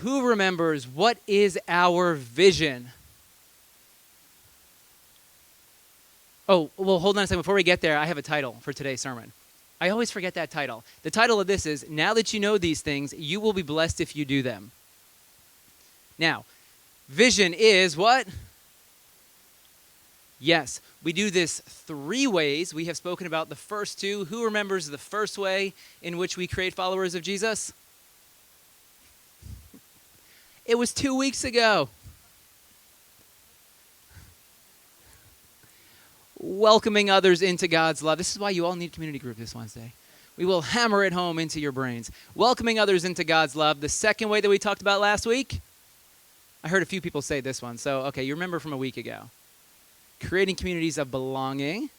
who remembers what is our vision? Oh, well, hold on a second. Before we get there, I have a title for today's sermon. I always forget that title. The title of this is, Now That You Know These Things, You Will Be Blessed If You Do Them. Now, vision is what? Yes, we do this 3 ways. We have spoken about the first 2. Who remembers the first way in which we create followers of Jesus? It was 2 weeks ago. Welcoming others into God's love. This is why you all need community group this Wednesday. We will hammer it home into your brains. Welcoming others into God's love. The second way that we talked about last week, I heard a few people say this one. So, okay, you remember from a week ago. Creating communities of belonging.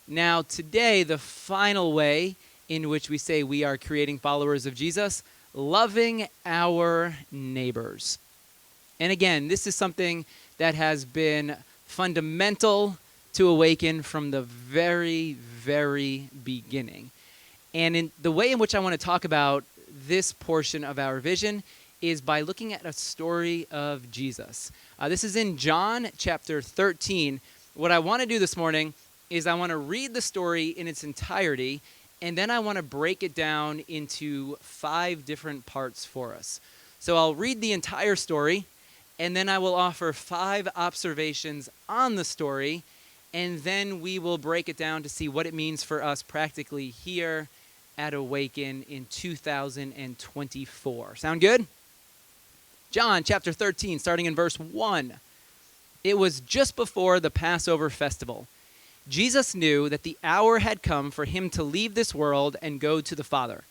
Now, today, the final way in which we say we are creating followers of Jesus, loving our neighbors. And again, this is something that has been fundamental to Awaken from the very, very beginning. And in the way in which I want to talk about this portion of our vision is by looking at a story of Jesus. This is in John chapter 13. What I want to do this morning is I want to read the story in its entirety, and then I want to break it down into 5 different parts for us. So I'll read the entire story, and then I will offer 5 observations on the story, and then we will break it down to see what it means for us practically here at Awaken in 2024. Sound good? John chapter 13, starting in verse 1. It was just before the Passover festival. Jesus knew that the hour had come for him to leave this world and go to the Father.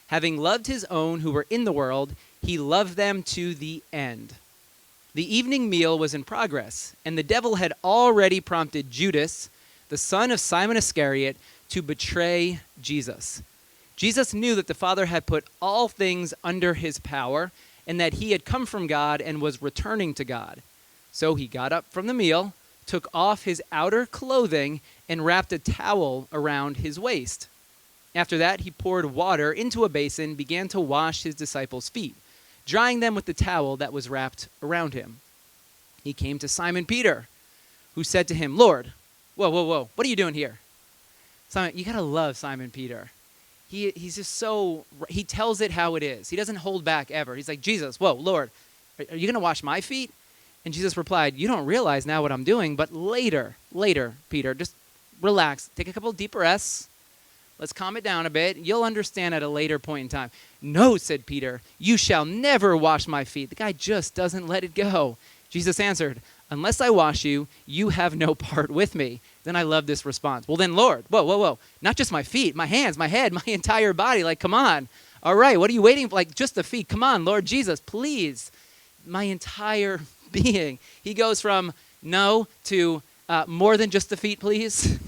Having loved his own who were in the world, he loved them to the end. The evening meal was in progress, and the devil had already prompted Judas, the son of Simon Iscariot, to betray Jesus. Jesus knew that the Father had put all things under his power, and that he had come from God and was returning to God. So he got up from the meal, took off his outer clothing, and wrapped a towel around his waist. After that, he poured water into a basin, began to wash his disciples' feet, drying them with the towel that was wrapped around him. He came to Simon Peter, who said to him, Lord, whoa, what are you doing here? Simon, you got to love Simon Peter. He's just so, he tells it how it is. He doesn't hold back ever. He's like, Jesus, whoa, Lord, are you going to wash my feet? And Jesus replied, you don't realize now what I'm doing, but later, Peter, just relax. Take a couple of deep breaths. Let's calm it down a bit. You'll understand at a later point in time. No, said Peter, you shall never wash my feet. The guy just doesn't let it go. Jesus answered, unless I wash you, you have no part with me. Then I love this response. Well then, Lord, whoa. Not just my feet, my hands, my head, my entire body. Like, come on. All right, what are you waiting for? Like, just the feet. Come on, Lord Jesus, please. My entire being. He goes from no to more than just the feet, please.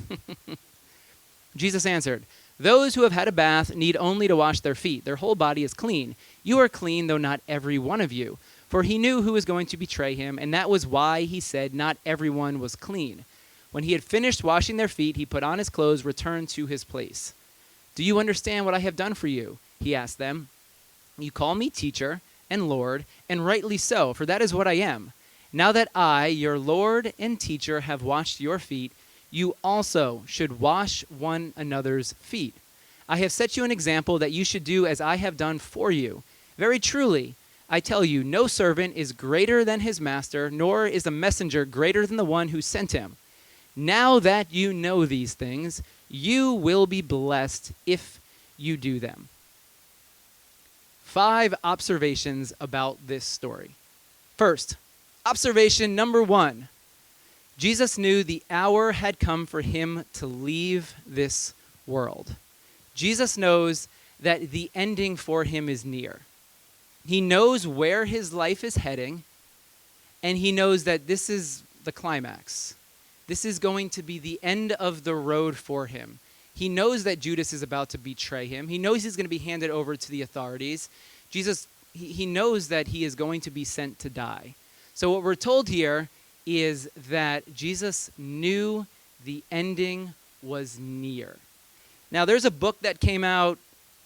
Jesus answered, those who have had a bath need only to wash their feet. Their whole body is clean. You are clean, though not every one of you. For he knew who was going to betray him, and that was why he said not everyone was clean. When he had finished washing their feet, he put on his clothes, returned to his place. Do you understand what I have done for you? He asked them. You call me teacher and Lord, and rightly so, for that is what I am. Now that I, your Lord and teacher, have washed your feet, you also should wash one another's feet. I have set you an example that you should do as I have done for you. Very truly, I tell you, no servant is greater than his master, nor is a messenger greater than the one who sent him. Now that you know these things, you will be blessed if you do them. 5 observations about this story. First, observation number 1. Jesus knew the hour had come for him to leave this world. Jesus knows that the ending for him is near. He knows where his life is heading, and he knows that this is the climax. This is going to be the end of the road for him. He knows that Judas is about to betray him. He knows he's going to be handed over to the authorities. Jesus, he knows that he is going to be sent to die. So what we're told here is that Jesus knew the ending was near. Now, there's a book that came out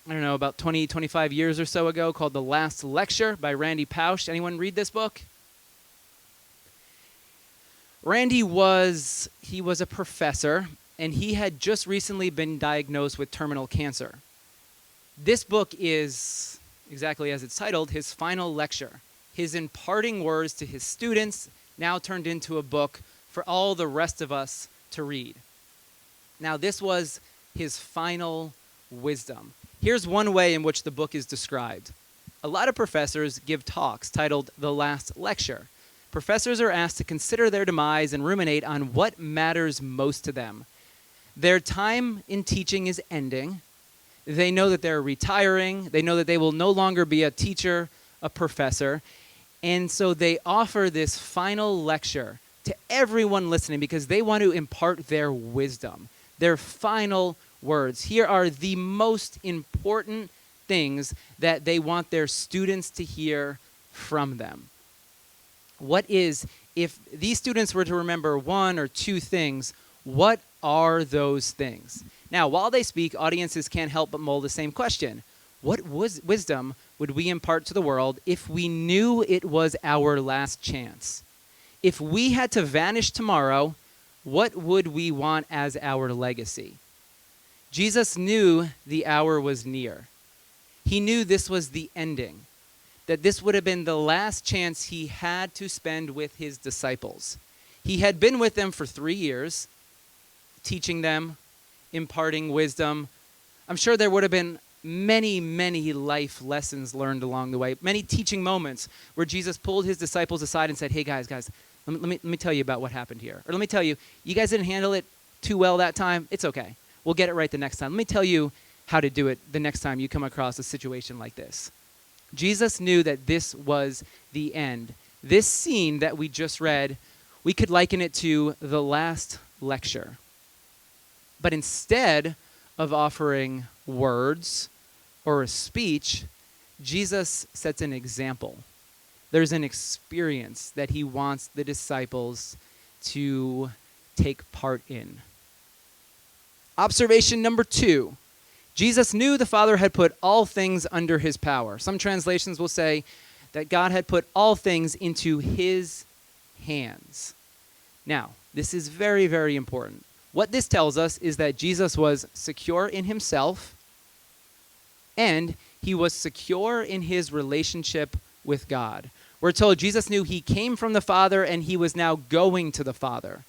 I don't know, about 20, 25 years or so ago called The Last Lecture by Randy Pausch. Anyone read this book? Randy was a professor, and he had just recently been diagnosed with terminal cancer. This book is, exactly as it's titled, his final lecture. His imparting words to his students, now turned into a book for all the rest of us to read. Now, this was his final wisdom. Here's one way in which the book is described. A lot of professors give talks titled The Last Lecture. Professors are asked to consider their demise and ruminate on what matters most to them. Their time in teaching is ending. They know that they're retiring. They know that they will no longer be a teacher, a professor. And so they offer this final lecture to everyone listening because they want to impart their wisdom, their final words. Here are the most important things that they want their students to hear from them. If these students were to remember one or two things, what are those things? Now, while they speak, audiences can't help but mull the same question. What wisdom would we impart to the world if we knew it was our last chance? If we had to vanish tomorrow, what would we want as our legacy? Jesus knew the hour was near. He knew this was the ending, that this would have been the last chance he had to spend with his disciples. He had been with them for 3 years, teaching them, imparting wisdom. I'm sure there would have been many, many life lessons learned along the way, many teaching moments where Jesus pulled his disciples aside and said, hey, guys, let me tell you about what happened here. Or let me tell you, you guys didn't handle it too well that time. It's okay. We'll get it right the next time. Let me tell you how to do it the next time you come across a situation like this. Jesus knew that this was the end. This scene that we just read, we could liken it to the last lecture. But instead of offering words or a speech, Jesus sets an example. There's an experience that he wants the disciples to take part in. Observation number 2. Jesus knew the Father had put all things under his power. Some translations will say that God had put all things into his hands. Now, this is very, very important. What this tells us is that Jesus was secure in himself, and he was secure in his relationship with God. We're told Jesus knew he came from the Father and he was now going to the Father.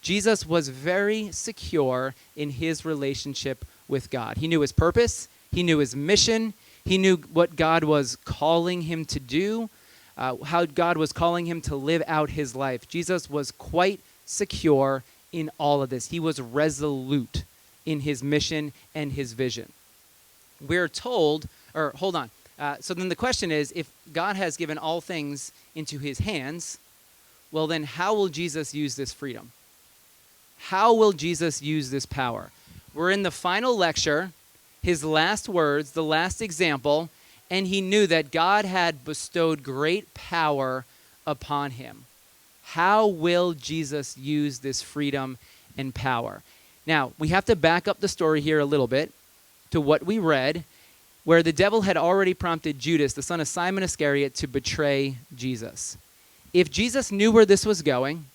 Jesus was very secure in his relationship with God. He knew his purpose. He knew his mission. He knew what God was calling him to do, how God was calling him to live out his life. Jesus was quite secure in all of this. He was resolute in his mission and his vision. We're told, so then the question is, if God has given all things into his hands, well then how will Jesus use this freedom? How will Jesus use this power? We're in the final lecture, his last words, the last example, and he knew that God had bestowed great power upon him. How will Jesus use this freedom and power? Now, we have to back up the story here a little bit to what we read, where the devil had already prompted Judas, the son of Simon Iscariot, to betray Jesus. If Jesus knew where this was going,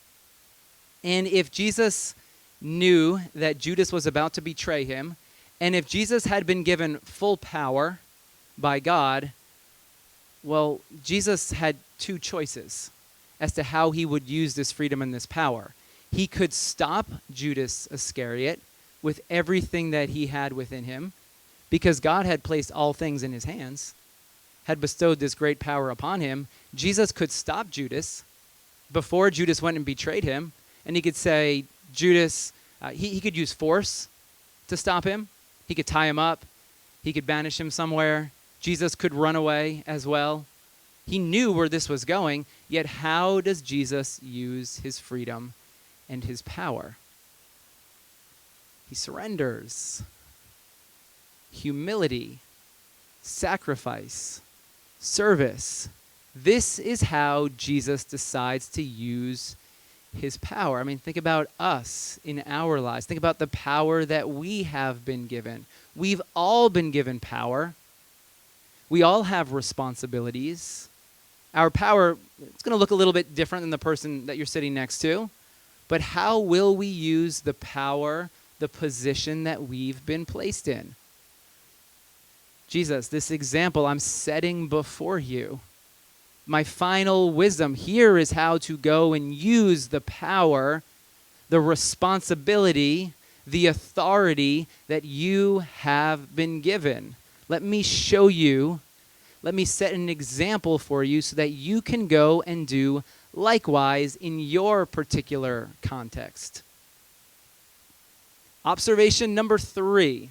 and if Jesus knew that Judas was about to betray him, and if Jesus had been given full power by God, well, Jesus had two choices as to how he would use this freedom and this power. He could stop Judas Iscariot with everything that he had within him, because God had placed all things in his hands, had bestowed this great power upon him. Jesus could stop Judas before Judas went and betrayed him, and he could say, Judas, he could use force to stop him. He could tie him up. He could banish him somewhere. Jesus could run away as well. He knew where this was going, yet how does Jesus use his freedom and his power? He surrenders. Humility, sacrifice, service. This is how Jesus decides to use his power. I mean, think about us in our lives. Think about the power that we have been given. We've all been given power. We all have responsibilities. Our power, it's going to look a little bit different than the person that you're sitting next to. But how will we use the power, the position that we've been placed in? Jesus, this example I'm setting before you. My final wisdom here is how to go and use the power, the responsibility, the authority that you have been given. Let me show you. Let me set an example for you so that you can go and do likewise in your particular context. Observation number 3.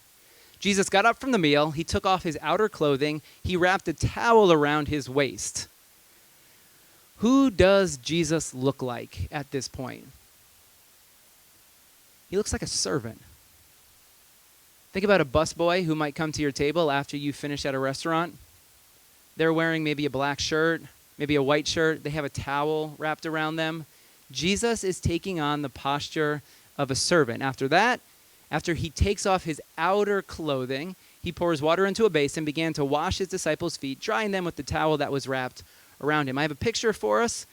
Jesus got up from the meal. He took off his outer clothing. He wrapped a towel around his waist. Who does Jesus look like at this point? He looks like a servant. Think about a busboy who might come to your table after you finish at a restaurant. They're wearing maybe a black shirt, maybe a white shirt. They have a towel wrapped around them. Jesus is taking on the posture of a servant. After that, after he takes off his outer clothing, he pours water into a basin, began to wash his disciples' feet, drying them with the towel that was wrapped around him. I have a picture for us.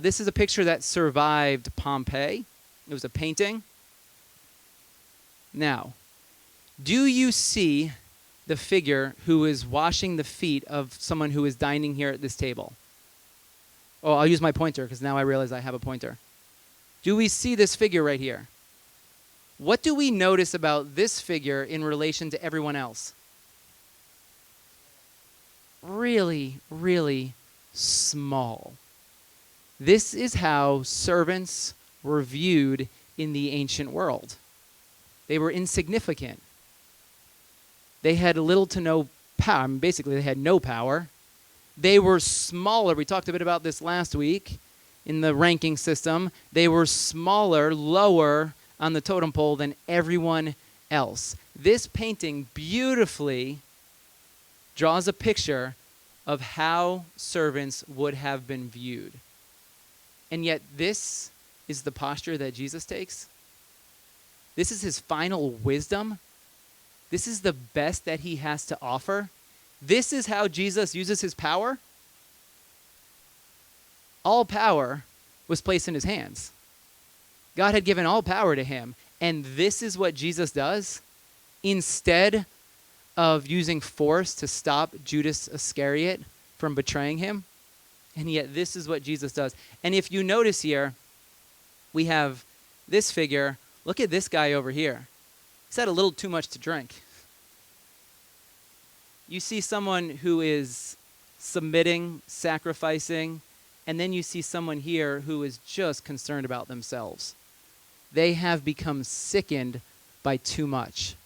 This is a picture that survived Pompeii. It was a painting. Now, do you see the figure who is washing the feet of someone who is dining here at this table? Oh, I'll use my pointer because now I realize I have a pointer. Do we see this figure right here? What do we notice about this figure in relation to everyone else? Really, really small. This is how servants were viewed in the ancient world. They were insignificant. They had little to no power. I mean, basically, they had no power. They were smaller. We talked a bit about this last week in the ranking system. They were smaller, lower on the totem pole than everyone else. This painting beautifully draws a picture of how servants would have been viewed. And yet this is the posture that Jesus takes. This is his final wisdom. This is the best that he has to offer. This is how Jesus uses his power. All power was placed in his hands. God had given all power to him. And this is what Jesus does. Instead of using force to stop Judas Iscariot from betraying him. And yet this is what Jesus does. And if you notice here, we have this figure. Look at this guy over here. He's had a little too much to drink. You see someone who is submitting, sacrificing, and then you see someone here who is just concerned about themselves. They have become sickened by too much.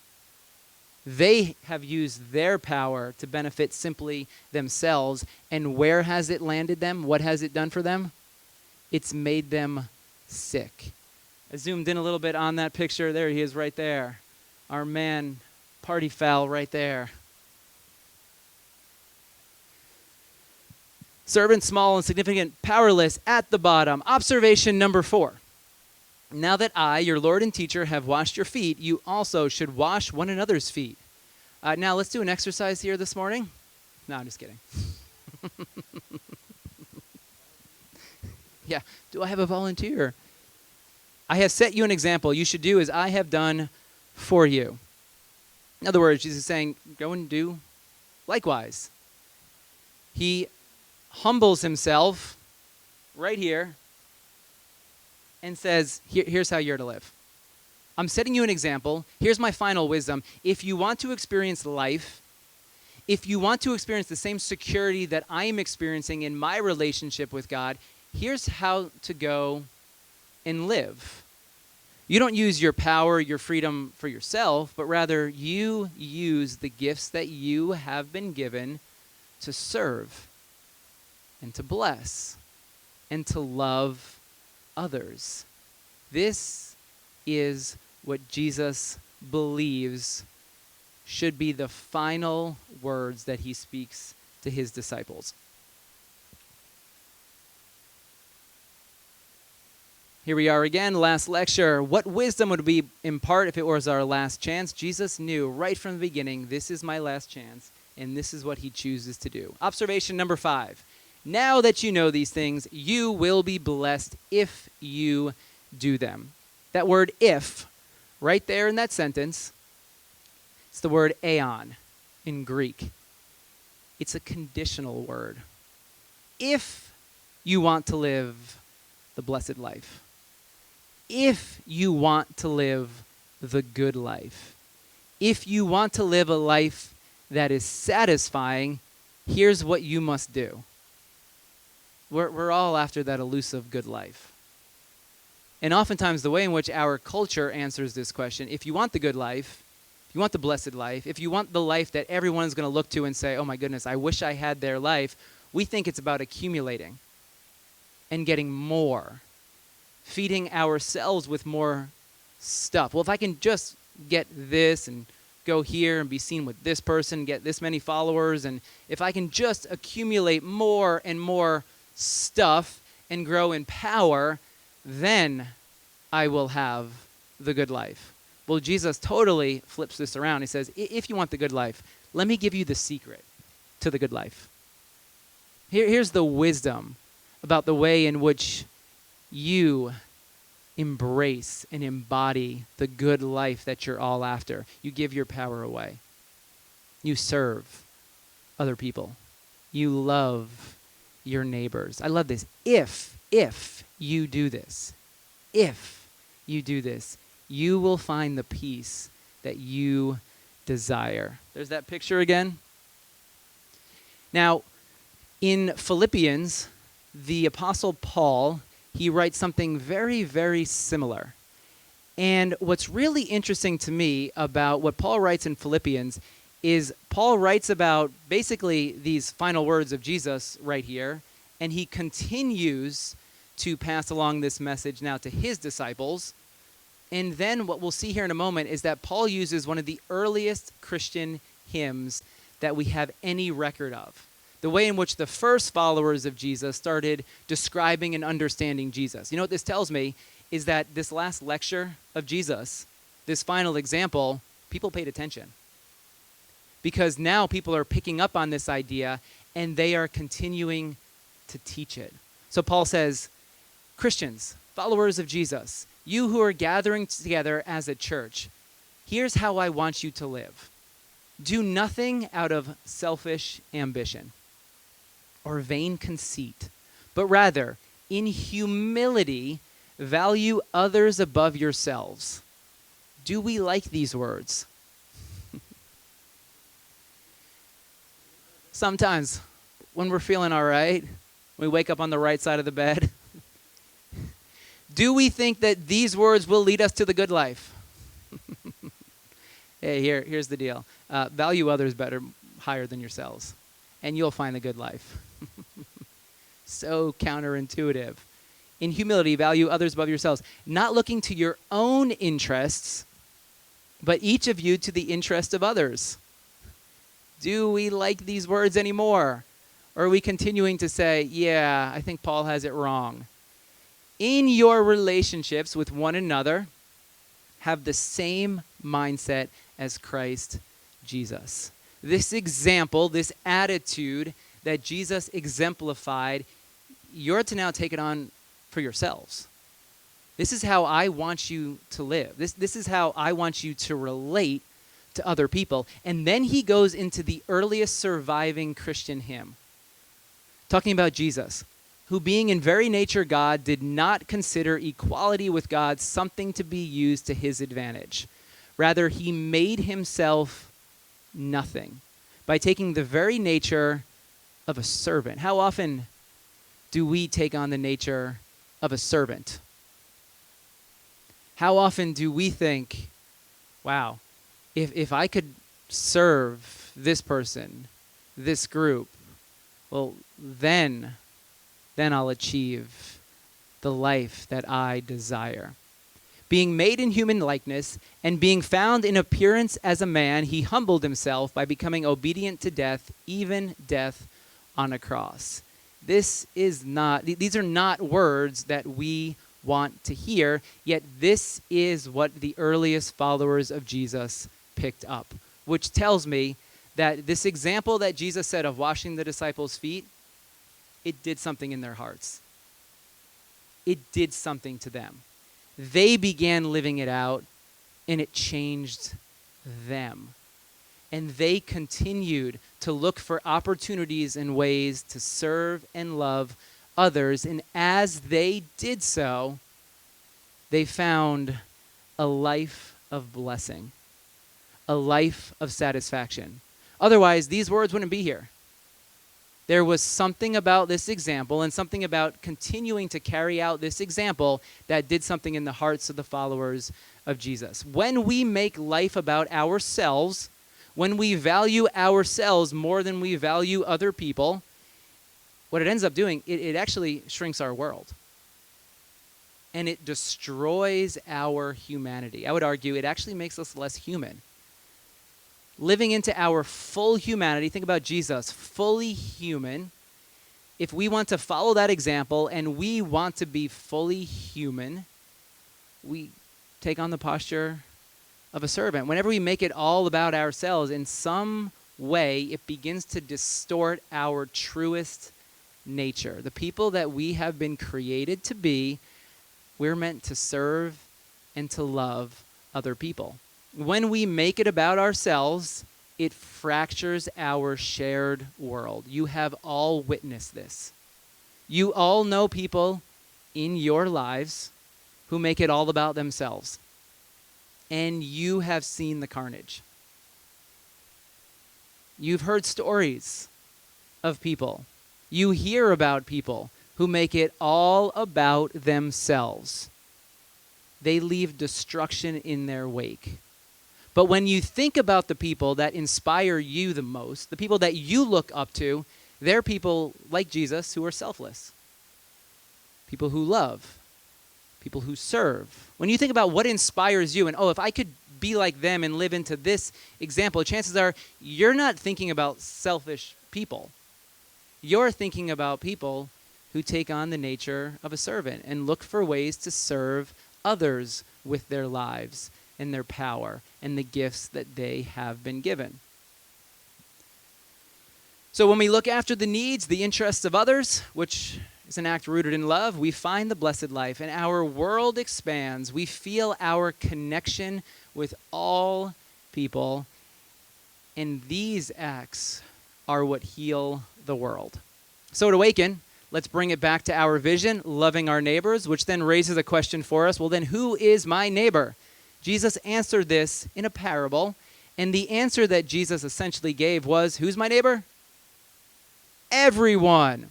They have used their power to benefit simply themselves. And where has it landed them? What has it done for them? It's made them sick. I zoomed in a little bit on that picture. There he is right there. Our man, party foul right there. Servant, small, insignificant, powerless, at the bottom. Observation number 4. Now that I, your Lord and teacher, have washed your feet, you also should wash one another's feet. Now let's do an exercise here this morning. No, I'm just kidding. Yeah, do I have a volunteer? I have set you an example. You should do as I have done for you. In other words, Jesus is saying, go and do likewise. He humbles himself right here and says, here's how you're to live. I'm setting you an example. Here's my final wisdom. If you want to experience life, if you want to experience the same security that I am experiencing in my relationship with God, here's how to go and live. You don't use your power, your freedom for yourself, but rather you use the gifts that you have been given to serve and to bless and to love others. This is what Jesus believes should be the final words that he speaks to his disciples. Here we are again, last lecture. What wisdom would we impart if it was our last chance? Jesus knew right from the beginning, this is my last chance, and this is what he chooses to do. Observation number 5. Now that you know these things, you will be blessed if you do them. That word if, right there in that sentence, it's the word aeon in Greek. It's a conditional word. If you want to live the blessed life, if you want to live the good life, if you want to live a life that is satisfying, here's what you must do. We're all after that elusive good life. And oftentimes the way in which our culture answers this question, if you want the good life, if you want the blessed life, if you want the life that everyone is going to look to and say, oh my goodness, I wish I had their life, we think it's about accumulating and getting more, feeding ourselves with more stuff. Well, if I can just get this and go here and be seen with this person, get this many followers, and if I can just accumulate more and more stuff and grow in power, then I will have the good life. Well, Jesus totally flips this around. He says, if you want the good life, let me give you the secret to the good life. Here's the wisdom about the way in which you embrace and embody the good life that you're all after. You give your power away. You serve other people. You love your neighbors. I love this. If you do this, you will find the peace that you desire. There's that picture again. Now, in Philippians, the Apostle Paul, he writes something very, very similar. And what's really interesting to me about what Paul writes in Philippians is Paul writes about basically these final words of Jesus right here, and he continues to pass along this message now to his disciples. And then what we'll see here in a moment is that Paul uses one of the earliest Christian hymns that we have any record of. The way in which the first followers of Jesus started describing and understanding Jesus. You know what this tells me is that this last lecture of Jesus, this final example, people paid attention. Because now people are picking up on this idea and they are continuing to teach it. So Paul says, Christians, followers of Jesus, you who are gathering together as a church, here's how I want you to live. Do nothing out of selfish ambition or vain conceit, but rather, in humility, value others above yourselves. Do we like these words? Sometimes, when we're feeling all right, we wake up on the right side of the bed. Do we think that these words will lead us to the good life? Hey, here's the deal. Value others better, higher than yourselves, and you'll find the good life. So counterintuitive. In humility, value others above yourselves, not looking to your own interests, but each of you to the interest of others. Do we like these words anymore? Or are we continuing to say, yeah, I think Paul has it wrong? In your relationships with one another, have the same mindset as Christ Jesus. This example, this attitude that Jesus exemplified, you're to now take it on for yourselves. This is how I want you to live. This is how I want you to relate to other people. And then he goes into the earliest surviving Christian hymn, talking about Jesus, who being in very nature God, did not consider equality with God something to be used to his advantage. Rather, he made himself nothing by taking the very nature of a servant. How often do we take on the nature of a servant? How often do we think, wow, if I could serve this person, this group, well, then I'll achieve the life that I desire. Being made in human likeness and being found in appearance as a man, he humbled himself by becoming obedient to death, even death on a cross. These are not words that we want to hear, yet this is what the earliest followers of Jesus picked up, which tells me that this example that Jesus said of washing the disciples' feet, it did something in their hearts. It did something to them. They began living it out, and it changed them. And they continued to look for opportunities and ways to serve and love others. And as they did so, they found a life of blessing, a life of satisfaction. Otherwise, these words wouldn't be here. There was something about this example and something about continuing to carry out this example that did something in the hearts of the followers of Jesus. When we make life about ourselves, when we value ourselves more than we value other people, what it ends up doing, it actually shrinks our world. And it destroys our humanity. I would argue it actually makes us less human. Living into our full humanity, think about Jesus, fully human. If we want to follow that example and we want to be fully human, we take on the posture of a servant. Whenever we make it all about ourselves, in some way, it begins to distort our truest nature. The people that we have been created to be, we're meant to serve and to love other people. When we make it about ourselves, it fractures our shared world. You have all witnessed this. You all know people in your lives who make it all about themselves. And you have seen the carnage. You've heard stories of people. You hear about people who make it all about themselves. They leave destruction in their wake. But when you think about the people that inspire you the most, the people that you look up to, they're people like Jesus who are selfless. People who love. People who serve. When you think about what inspires you, and if I could be like them and live into this example, chances are you're not thinking about selfish people. You're thinking about people who take on the nature of a servant and look for ways to serve others with their lives and their power and the gifts that they have been given. So when we look after the needs, the interests of others, which is an act rooted in love, we find the blessed life, and our world expands. We feel our connection with all people, and these acts are what heal the world. So at Awaken, let's bring it back to our vision, loving our neighbors, which then raises a question for us. Well, then who is my neighbor? Jesus answered this in a parable, and the answer that Jesus essentially gave was, who's my neighbor? Everyone.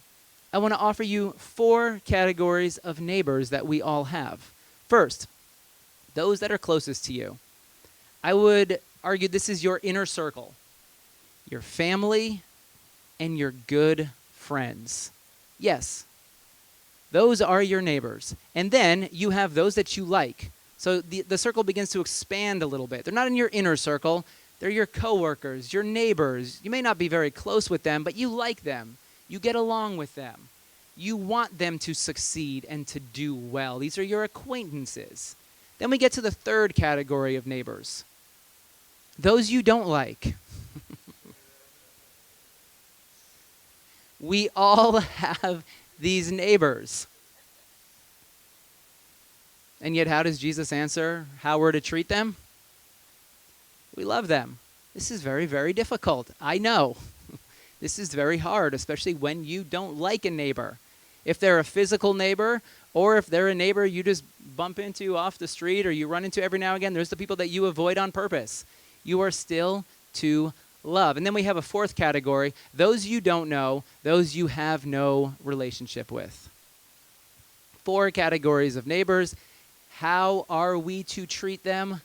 I want to offer you 4 categories of neighbors that we all have. First, those that are closest to you. I would argue this is your inner circle, your family, and your good friends. Yes, those are your neighbors. And then you have those that you like. So the circle begins to expand a little bit. They're not in your inner circle. They're your coworkers, your neighbors. You may not be very close with them, but you like them. You get along with them. You want them to succeed and to do well. These are your acquaintances. Then we get to the third category of neighbors. Those you don't like. We all have these neighbors. And yet, how does Jesus answer how we're to treat them? We love them. This is very, very difficult. I know. This is very hard, especially when you don't like a neighbor. If they're a physical neighbor, or if they're a neighbor you just bump into off the street or you run into every now and again, there's the people that you avoid on purpose. You are still to love. And then we have a fourth category, those you don't know, those you have no relationship with. 4 categories of neighbors. How are we to treat them?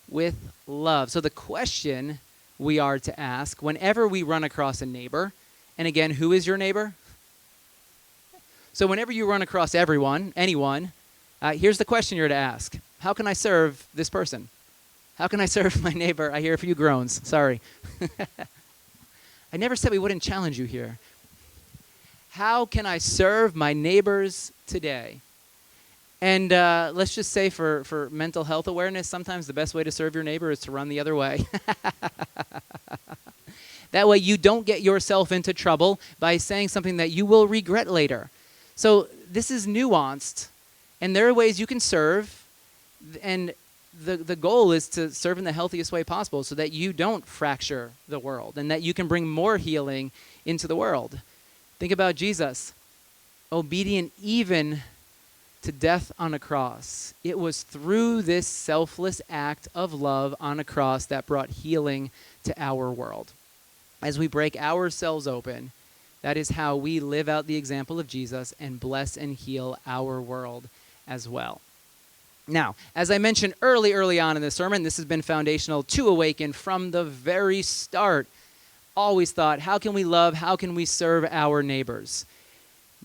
With love. So the question we are to ask whenever we run across a neighbor, and again, who is your neighbor? So whenever you run across anyone, here's the question you're to ask. How can I serve this person? How can I serve my neighbor? I hear a few groans. Sorry. I never said we wouldn't challenge you here. How can I serve my neighbors today? And let's just say for mental health awareness, sometimes the best way to serve your neighbor is to run the other way. That way you don't get yourself into trouble by saying something that you will regret later. So this is nuanced, and there are ways you can serve, and the goal is to serve in the healthiest way possible so that you don't fracture the world and that you can bring more healing into the world. Think about Jesus, obedient even to death on a cross. It was through this selfless act of love on a cross that brought healing to our world. As we break ourselves open, that is how we live out the example of Jesus and bless and heal our world as well. Now, as I mentioned early on in the sermon, this has been foundational to Awaken from the very start. Always thought, how can we love, how can we serve our neighbors?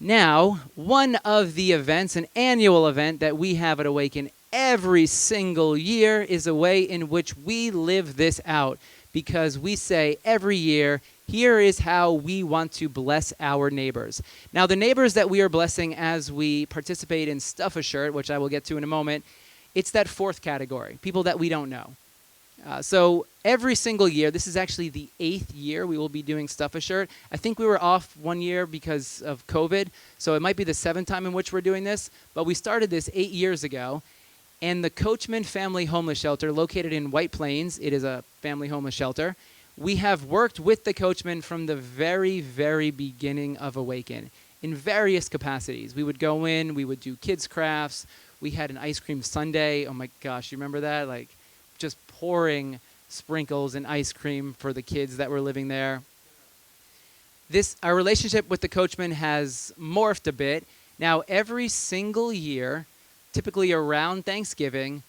Now, one of the events, an annual event that we have at Awaken every single year, is a way in which we live this out, because we say every year, here is how we want to bless our neighbors. Now, the neighbors that we are blessing as we participate in Stuff a Shirt, which I will get to in a moment, it's that fourth category, people that we don't know. So every single year, this is actually the 8th year we will be doing Stuff a Shirt. I think we were off one year because of COVID, so it might be the 7th time in which we're doing this, but we started this 8 years ago. And the Coachman Family Homeless Shelter, located in White Plains, it is a family homeless shelter. We have worked with the Coachmen from the very, very beginning of Awaken in various capacities. We would go in, we would do kids' crafts. We had an ice cream sundae. Oh my gosh, you remember that? Like just pouring sprinkles and ice cream for the kids that were living there. Our relationship with the Coachmen has morphed a bit. Now, every single year, typically around Thanksgiving,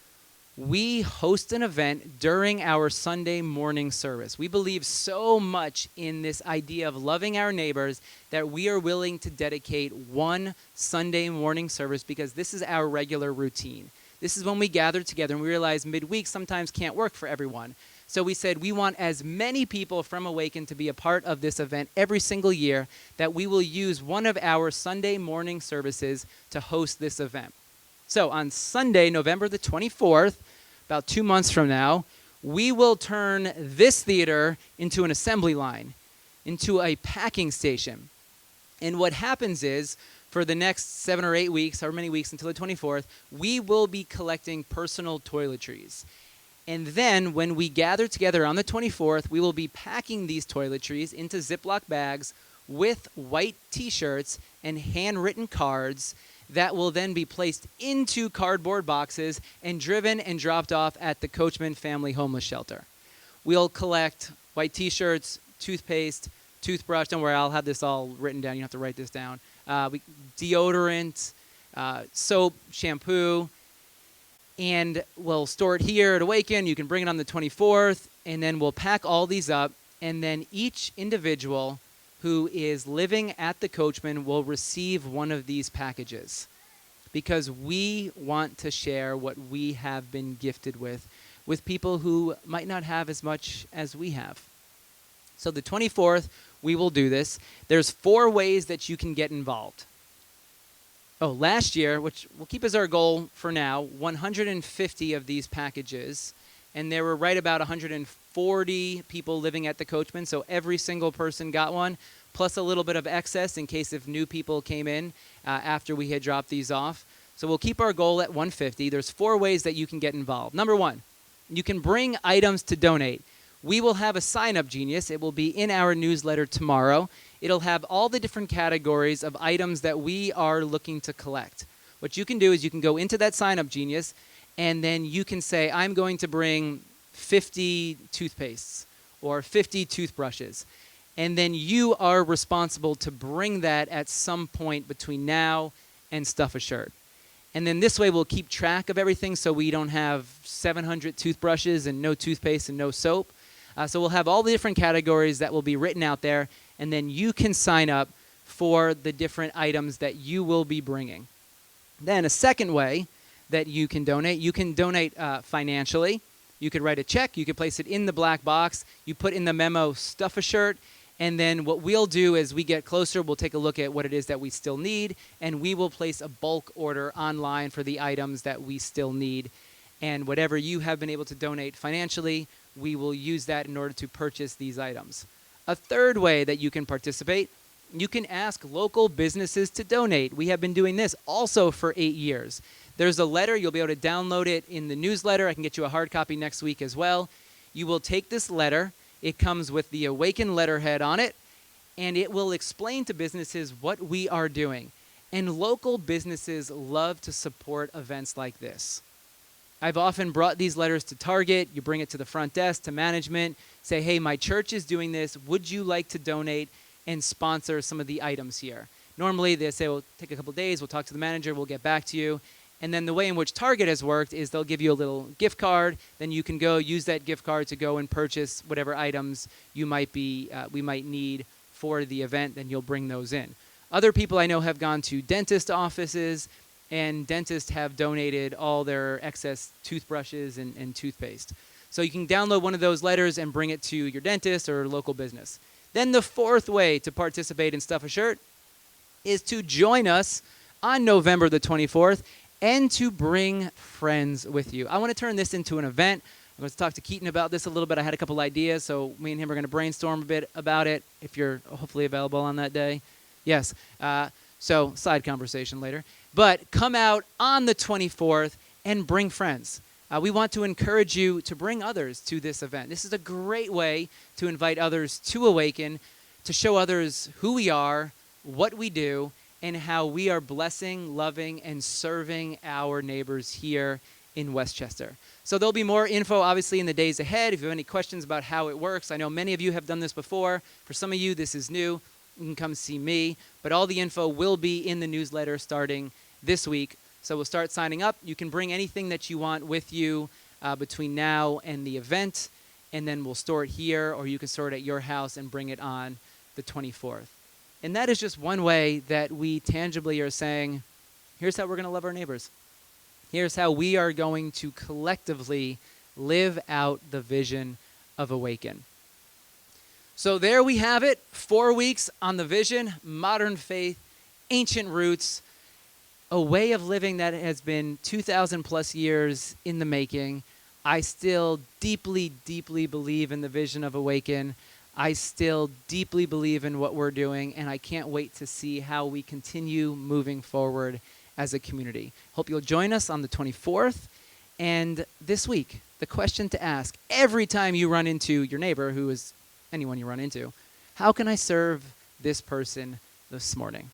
we host an event during our Sunday morning service. We believe so much in this idea of loving our neighbors that we are willing to dedicate one Sunday morning service because this is our regular routine. This is when we gather together, and we realize midweek sometimes can't work for everyone. So we said we want as many people from Awaken to be a part of this event every single year that we will use one of our Sunday morning services to host this event. So on Sunday, November the 24th, about 2 months from now, we will turn this theater into an assembly line, into a packing station. And what happens is, for the next 7 or 8 weeks, however many weeks until the 24th, we will be collecting personal toiletries. And then when we gather together on the 24th, we will be packing these toiletries into Ziploc bags with white T-shirts and handwritten cards that will then be placed into cardboard boxes and driven and dropped off at the Coachman Family Homeless Shelter. We'll collect white T-shirts, toothpaste, toothbrush. Don't worry, I'll have this all written down. You don't have to write this down. Deodorant, soap, shampoo, and we'll store it here at Awaken. You can bring it on the 24th, and then we'll pack all these up, and then each individual who is living at the Coachman will receive one of these packages because we want to share what we have been gifted with people who might not have as much as we have. So the 24th, we will do this. There's 4 ways that you can get involved. Oh, last year, which we'll keep as our goal for now, 150 of these packages, and there were right about 140 people living at the Coachman, so every single person got one, plus a little bit of excess in case if new people came in after we had dropped these off. So we'll keep our goal at 150. There's 4 ways that you can get involved. Number 1, you can bring items to donate. We will have a sign-up genius. It will be in our newsletter tomorrow. It'll have all the different categories of items that we are looking to collect. What you can do is you can go into that sign-up genius, and then you can say, I'm going to bring 50 toothpastes or 50 toothbrushes. And then you are responsible to bring that at some point between now and Stuff a Shirt. And then this way we'll keep track of everything so we don't have 700 toothbrushes and no toothpaste and no soap. So we'll have all the different categories that will be written out there, and then you can sign up for the different items that you will be bringing. Then a second way that you can donate financially. You could write a check. You could place it in the black box. You put in the memo Stuff a Shirt, And then what we'll do as we get closer, we'll take a look at what it is that we still need, and we will place a bulk order online for the items that we still need. And whatever you have been able to donate financially, we will use that in order to purchase these items. A third way that you can participate, you can ask local businesses to donate. We have been doing this also for 8 years. There's a letter. You'll be able to download it in the newsletter. I can get you a hard copy next week as well. You will take this letter. It comes with the Awaken letterhead on it, and it will explain to businesses what we are doing. And local businesses love to support events like this. I've often brought these letters to Target. You bring it to the front desk, to management, say, hey, my church is doing this. Would you like to donate and sponsor some of the items here? Normally, they say, well, take a couple days. We'll talk to the manager. We'll get back to you. And then the way in which Target has worked is they'll give you a little gift card. Then you can go use that gift card to go and purchase whatever items we might need for the event. Then you'll bring those in. Other people I know have gone to dentist offices, and dentists have donated all their excess toothbrushes and toothpaste. So you can download one of those letters and bring it to your dentist or local business. Then the fourth way to participate in Stuff a Shirt is to join us on November the 24th and to bring friends with you. I want to turn this into an event. I'm going to talk to Keaton about this a little bit. I had a couple ideas, so me and him are going to brainstorm a bit about it if you're hopefully available on that day. Yes. So side conversation later. But come out on the 24th and bring friends. We want to encourage you to bring others to this event. This is a great way to invite others to Awaken, to show others who we are, what we do, and how we are blessing, loving, and serving our neighbors here in Westchester. So there'll be more info, obviously, in the days ahead. If you have any questions about how it works, I know many of you have done this before. For some of you, this is new. You can come see me. But all the info will be in the newsletter starting this week. So we'll start signing up. You can bring anything that you want with you between now and the event, and then we'll store it here, or you can store it at your house and bring it on the 24th. And that is just one way that we tangibly are saying, here's how we're going to love our neighbors. Here's how we are going to collectively live out the vision of Awaken. So there we have it, 4 weeks on the vision, modern faith, ancient roots, a way of living that has been 2,000 plus years in the making. I still deeply, deeply believe in the vision of Awaken. I still deeply believe in what we're doing, and I can't wait to see how we continue moving forward as a community. Hope you'll join us on the 24th. And this week, the question to ask every time you run into your neighbor, who is anyone you run into, how can I serve this person this morning?